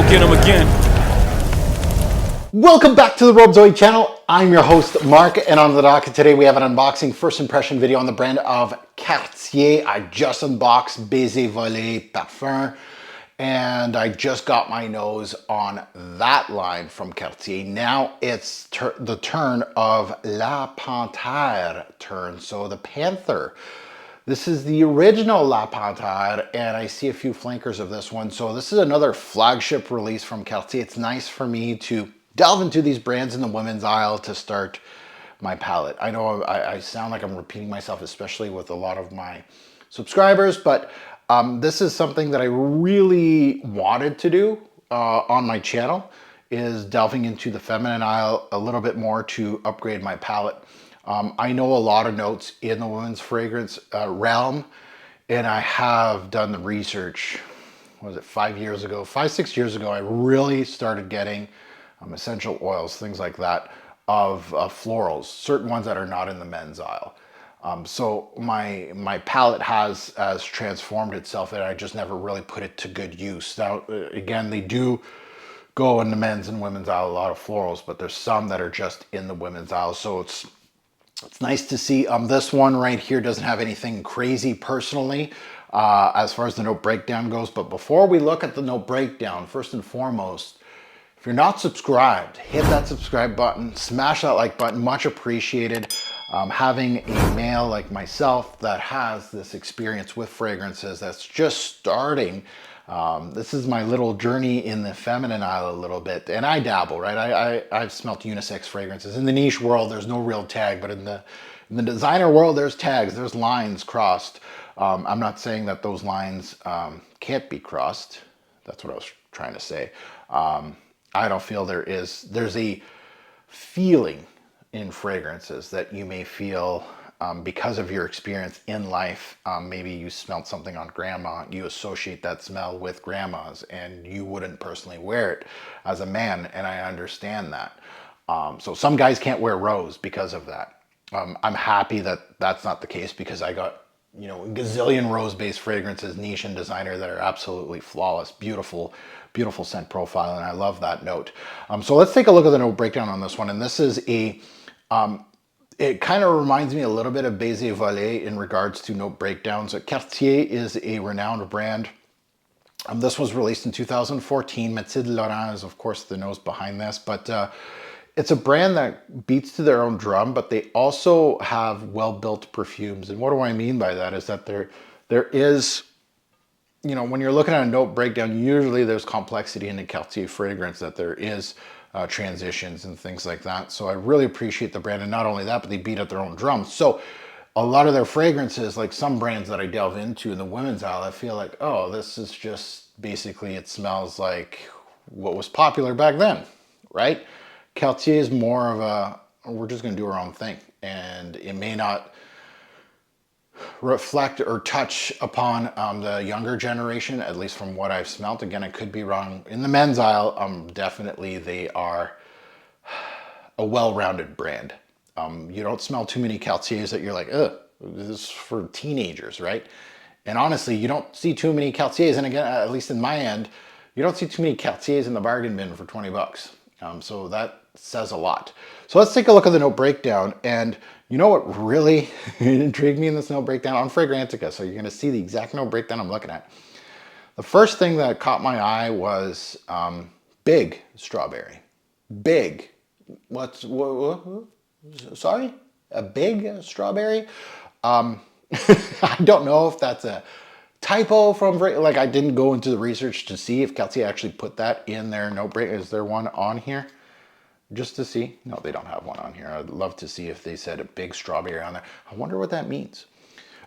go get them again. Welcome back to the Robezoid channel. I'm your host, Mark, and on the docket today we have an unboxing first impression video on the brand of Cartier. I just unboxed Baiser Volé Parfum, and I just got my nose on that line from Cartier. Now it's the turn of La Panthère turn, so the Panther. This is the original La Panthère, and I see a few flankers of this one. So this is another flagship release from Cartier. It's nice for me to delve into these brands in the women's aisle to start my palette. I know I sound like I'm repeating myself, especially with a lot of my subscribers, but this is something that I really wanted to do on my channel, is delving into the feminine aisle a little bit more to upgrade my palette. I know a lot of notes in the women's fragrance realm, and I have done the research. What was it, 5 years ago? 6 years ago, I really started getting essential oils, things like that, of florals, certain ones that are not in the men's aisle. So my palette has transformed itself, and I just never really put it to good use. Now, again, they do go in the men's and women's aisle, a lot of florals, but there's some that are just in the women's aisle. So it's nice to see. This one right here doesn't have anything crazy personally as far as the note breakdown goes. But before we look at the note breakdown, first and foremost, if you're not subscribed, hit that subscribe button, smash that like button, much appreciated. Having a male like myself that has this experience with fragrances that's just starting, this is my little journey in the feminine aisle a little bit, and I dabble, right? I've smelt unisex fragrances. In the niche world, there's no real tag, but in the designer world, there's tags, there's lines crossed. I'm not saying that those lines can't be crossed. That's what I was trying to say. I don't feel there's a feeling in fragrances that you may feel because of your experience in life. Maybe you smelled something on grandma, you associate that smell with grandma's, and you wouldn't personally wear it as a man, and I understand that. So some guys can't wear rose because of that. I'm happy that that's not the case, because I got, you know, a gazillion rose-based fragrances, niche and designer, that are absolutely flawless, beautiful scent profile, and I love that note. So let's take a look at the note breakdown on this one, and this is a it kind of reminds me a little bit of Baiser Volé in regards to note breakdowns. Cartier is a renowned brand. This was released in 2014. Métier de Laurent is, of course, the nose behind this, but it's a brand that beats to their own drum, but they also have well-built perfumes. And what do I mean by that is that there is, you know, when you're looking at a note breakdown, usually there's complexity in the Cartier fragrance, that there is transitions and things like that. So I really appreciate the brand, and not only that, but they beat at their own drum. So a lot of their fragrances, like some brands that I delve into in the women's aisle, I feel like, oh, this is just basically, it smells like what was popular back then, right? Cartier is more of a, we're just going to do our own thing, and it may not reflect or touch upon the younger generation, at least from what I've smelt. Again, I could be wrong. In the men's aisle, definitely they are a well-rounded brand. You don't smell too many Cartiers that you're like, ugh, this is for teenagers, right? And honestly, you don't see too many Cartiers, and again, at least in my end, you don't see too many Cartiers in the bargain bin for 20 bucks. So that says a lot. So let's take a look at the note breakdown. And you know what really intrigued me in this note breakdown? On Fragrantica, so you're going to see the exact note breakdown I'm looking at. The first thing that caught my eye was big strawberry. Big. What? Sorry? A big strawberry? I don't know if that's a typo from, like, I didn't go into the research to see if Cartier actually put that in their note break. Is there one on here? Just to see. No, they don't have one on here. I'd love to see if they said a big strawberry on there. I wonder what that means.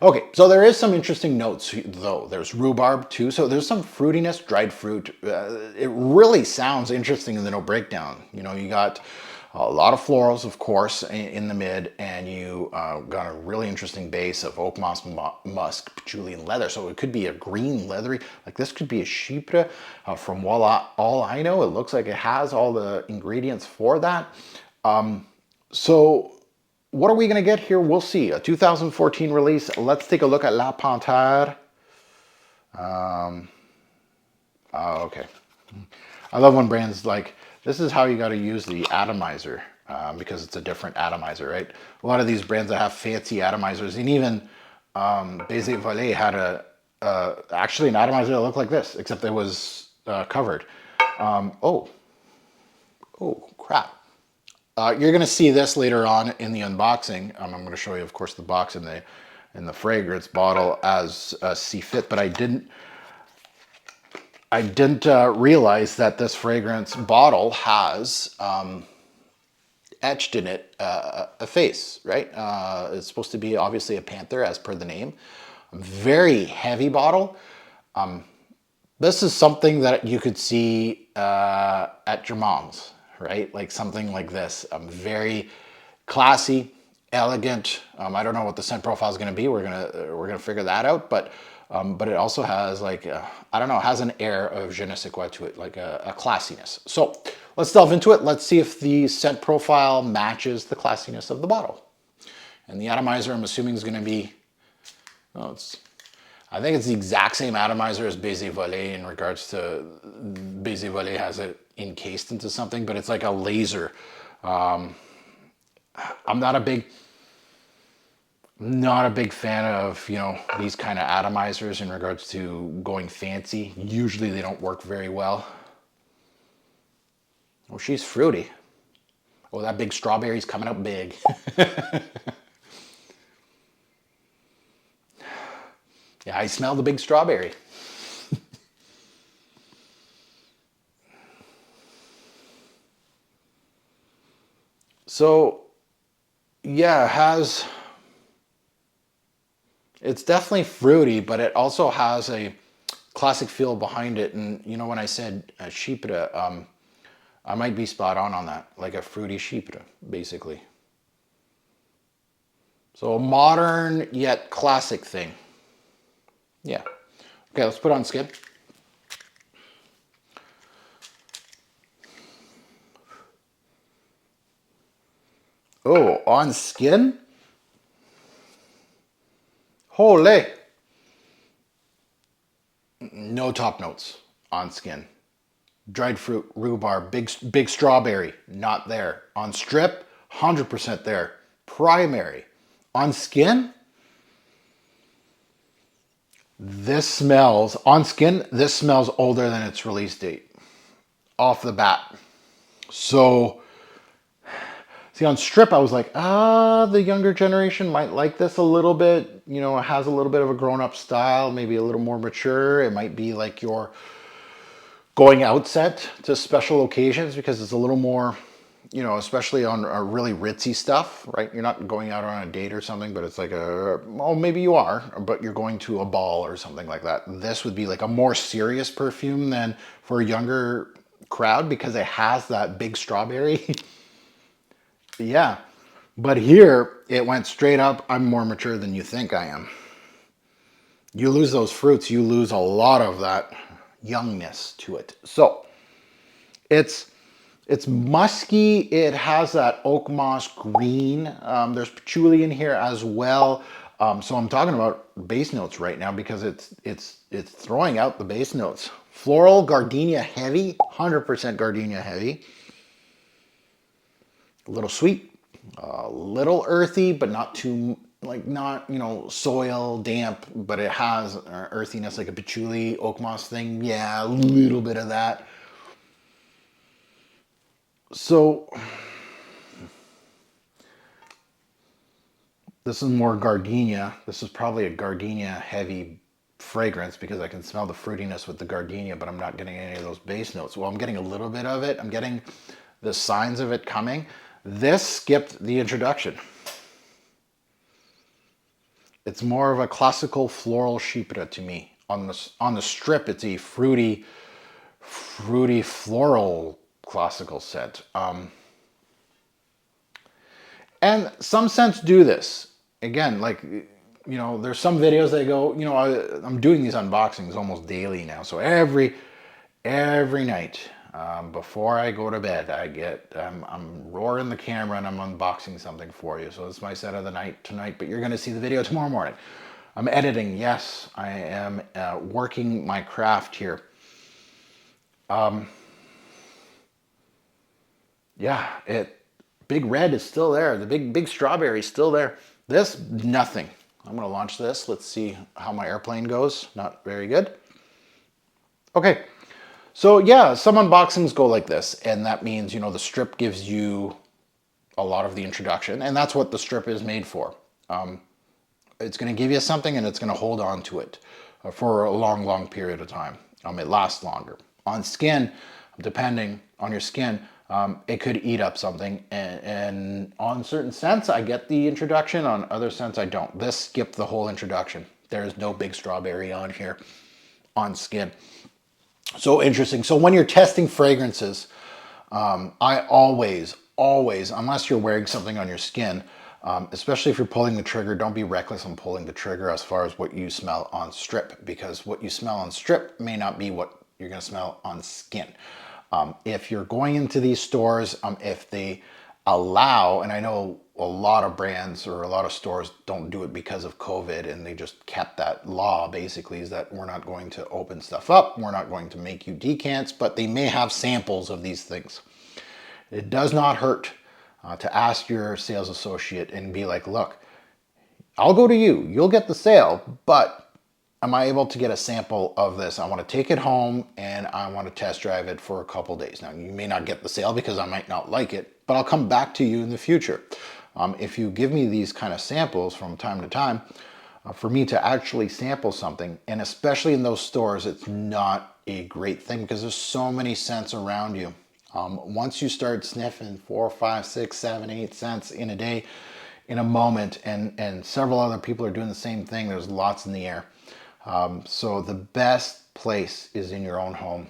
Okay, so there is some interesting notes though. There's rhubarb too, so there's some fruitiness, dried fruit. It really sounds interesting in the note breakdown. You know, you got a lot of florals, of course, in the mid, and you got a really interesting base of OAKMOSS, musk, patchouli, and leather. So it could be a green leathery, like this could be a chypre. From all I know, it looks like it has all the ingredients for that. So what are we gonna get here? We'll see. A 2014 release. Let's take a look at La Panthère. Okay. I love when brands like, this is how you got to use the atomizer, because it's a different atomizer, right? A lot of these brands that have fancy atomizers, and even Baiser Volé had actually an atomizer that looked like this, except it was covered. Oh crap. You're going to see this later on in the unboxing. I'm going to show you, of course, the box and the fragrance bottle as see fit, but I didn't realize that this fragrance bottle has etched in it a face, right? It's supposed to be obviously a Panthère as per the name. Very heavy bottle. This is something that you could see at your mom's, right? Like something like this. Very classy, elegant. I don't know what the scent profile is going to be. We're gonna figure that out. But it also has like I don't know, it has an air of je ne sais quoi to it, like a classiness. So let's delve into it. Let's see if the scent profile matches the classiness of the bottle. And the atomizer, I'm assuming, is going to be, oh, I think it's the exact same atomizer as Baiser Volé in regards to Baiser Volé has it encased into something, but it's like a laser. I'm not a big fan of, you know, these kind of atomizers in regards to going fancy. Usually they don't work very well. Oh, she's fruity. Oh, that big strawberry's coming out big. Yeah, I smell the big strawberry. So, yeah, it's definitely fruity, but it also has a classic feel behind it. And, you know, when I said chypre, I might be spot on that, like a fruity chypre, basically. So a modern yet classic thing. Yeah. Okay, let's put on skin. Oh, on skin? Holy. No top notes on skin. Dried fruit, rhubarb, big strawberry, not there. On strip, 100% there. Primary. On skin, on skin, this smells older than its release date. Off the bat. So, see, on strip, I was like, the younger generation might like this a little bit. You know, it has a little bit of a grown-up style, maybe a little more mature. It might be like your going out set to special occasions because it's a little more, you know, especially on a really ritzy stuff, right? You're not going out on a date or something, but it's like well, maybe you are, but you're going to a ball or something like that. This would be like a more serious perfume than for a younger crowd because it has that big strawberry. Yeah, but here it went straight up. I'm more mature than you think I am. You lose those fruits, you lose a lot of that youngness to it. So it's musky. It has that OAKMOSS green. There's patchouli in here as well. So I'm talking about base notes right now because it's throwing out the base notes. Floral, gardenia heavy, 100% gardenia heavy. A little sweet, a little earthy, but not too, like not, you know, soil, damp, but it has earthiness like a patchouli, OAKMOSS thing. Yeah, a little bit of that. So this is more gardenia. This is probably a gardenia heavy fragrance because I can smell the fruitiness with the gardenia, but I'm not getting any of those base notes. Well, I'm getting a little bit of it. I'm getting the signs of it coming. This skipped the introduction. It's more of a classical floral chypre to me. On the strip, it's a fruity floral classical scent. And some scents do this. Again, like, you know, there's some videos that go, you know, I'm doing these unboxings almost daily now. So every night before I go to bed, I'm roaring the camera and I'm unboxing something for you. So it's my set of the night tonight, but you're going to see the video tomorrow morning. I'm editing. Yes, I am working my craft here. Yeah, big red is still there. The big strawberry is still there. This, nothing. I'm gonna launch this. Let's see how my airplane goes. Not very good. Okay, so yeah, some unboxings go like this, and that means, you know, the strip gives you a lot of the introduction, and that's what the strip is made for. It's gonna give you something, and it's gonna hold on to it for a long period of time. It lasts longer. On skin, depending on your skin, it could eat up something, and on certain scents, I get the introduction. On other scents, I don't. This skipped the whole introduction. There's no big strawberry on here on skin. So interesting. So when you're testing fragrances, I always, unless you're wearing something on your skin, especially if you're pulling the trigger, don't be reckless on pulling the trigger as far as what you smell on strip, because what you smell on strip may not be what you're going to smell on skin. If you're going into these stores, if they allow, and I know a lot of brands or a lot of stores don't do it because of COVID, and they just kept that law basically, is that we're not going to open stuff up, we're not going to make you decants, but they may have samples of these things. It does not hurt to ask your sales associate and be like, look, I'll go to you, you'll get the sale, but am I able to get a sample of this? I want to take it home and I want to test drive it for a couple days. Now, you may not get the sale because I might not like it, but I'll come back to you in the future. If you give me these kind of samples from time to time, for me to actually sample something, and especially in those stores, it's not a great thing because there's so many scents around you. Once you start sniffing 4, 5, 6, 7, 8 scents in a day, in a moment, and several other people are doing the same thing, there's lots in the air. So the best place is in your own home.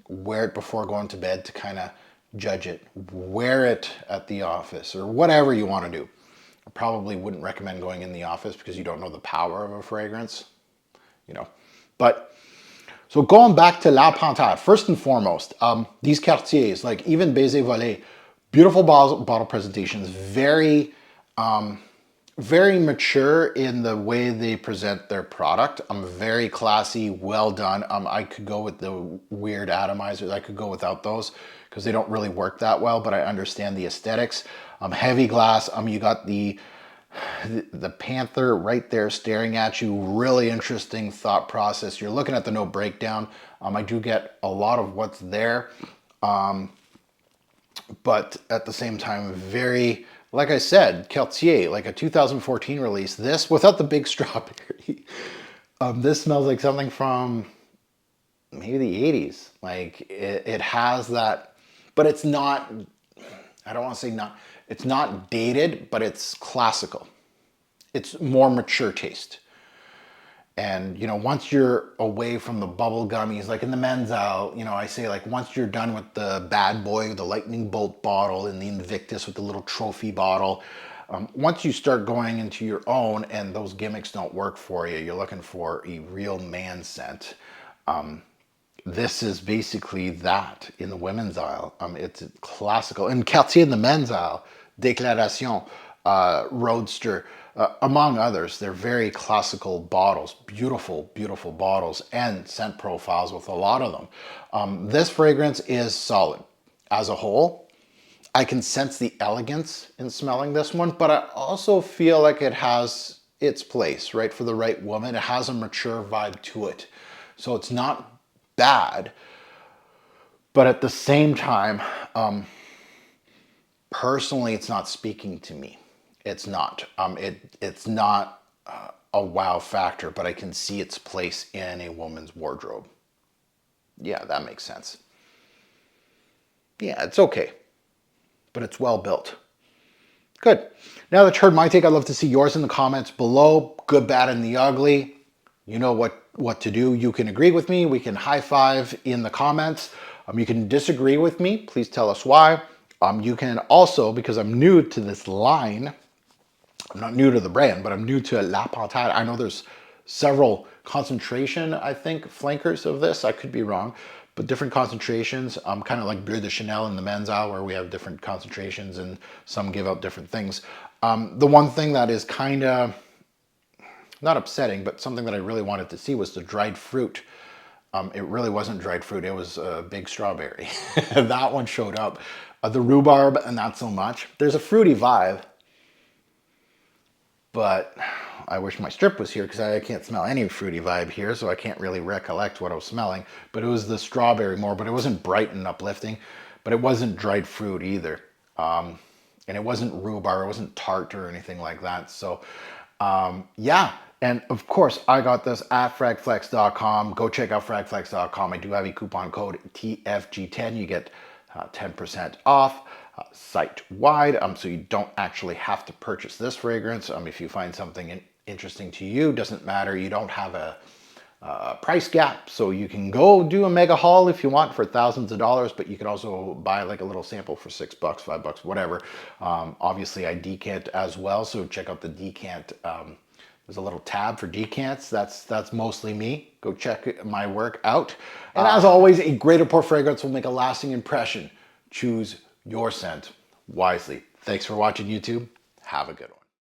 Wear it before going to bed to kind of judge it. Wear it at the office or whatever you want to do. I probably wouldn't recommend going in the office because you don't know the power of a fragrance, you know. But so going back to La Panthère, first and foremost, these Cartiers, like even Baiser Volé, beautiful bottle presentations, very mature in the way they present their product. Very classy, well done. I could go with the weird atomizers. I could go without those because they don't really work that well, but I understand the aesthetics. Heavy glass. You got the Panthère right there staring at you. Really interesting thought process. You're looking at the no breakdown. I do get a lot of what's there, but at the same time, very, like I said, Cartier, like a 2014 release. This without the big strawberry. This smells like something from maybe the 80s. Like it has that, but it's not, I don't want to say not, it's not dated, but it's classical. It's more mature taste. And, you know, once you're away from the bubble gummies, like in the men's aisle, you know, I say like once you're done with the bad boy, the lightning bolt bottle and the Invictus with the little trophy bottle, once you start going into your own and those gimmicks don't work for you, you're looking for a real man scent. This is basically that in the women's aisle. It's classical. And Cartier in the men's aisle, Déclaration, Roadster, among others. They're very classical bottles, beautiful, beautiful bottles and scent profiles with a lot of them. This fragrance is solid as a whole. I can sense the elegance in smelling this one, but I also feel like it has its place, right? For the right woman, it has a mature vibe to it. So it's not bad, but at the same time, personally, it's not speaking to me. It's not. It's not a wow factor, but I can see its place in a woman's wardrobe. Yeah, that makes sense. Yeah, it's okay, but it's well built. Good. Now that you heard my take, I'd love to see yours in the comments below. Good, bad, and the ugly. You know what to do. You can agree with me. We can high five in the comments. You can disagree with me. Please tell us why. You can also, because I'm new to this line, I'm not new to the brand, but I'm new to La Panthère. I know there's several concentration, I think, flankers of this. I could be wrong, but different concentrations. Kind of like Bleu de Chanel in the men's aisle, where we have different concentrations and some give out different things. The one thing that is kind of not upsetting, but something that I really wanted to see was the dried fruit It really wasn't dried fruit. It was a big strawberry. That one showed up. The rhubarb, and not so much. There's a fruity vibe, but I wish my strip was here because I can't smell any fruity vibe here, so I can't really recollect what I was smelling. But it was the strawberry more, but it wasn't bright and uplifting, but it wasn't dried fruit either. And it wasn't rhubarb, it wasn't tart or anything like that. So yeah, and of course I got this at fragflex.com. Go check out fragflex.com. I do have a coupon code TFG10. You get 10% off site-wide, so you don't actually have to purchase this fragrance. If you find something interesting to you, doesn't matter, you don't have a price gap, so you can go do a mega haul if you want for thousands of dollars, but you could also buy like a little sample for $6, $5, whatever. Obviously I decant as well, so check out the decant. There's a little tab for decants. That's mostly me. Go check my work out. And as always, a great pour fragrance will make a lasting impression. Choose your scent wisely. Thanks for watching, YouTube. Have a good one.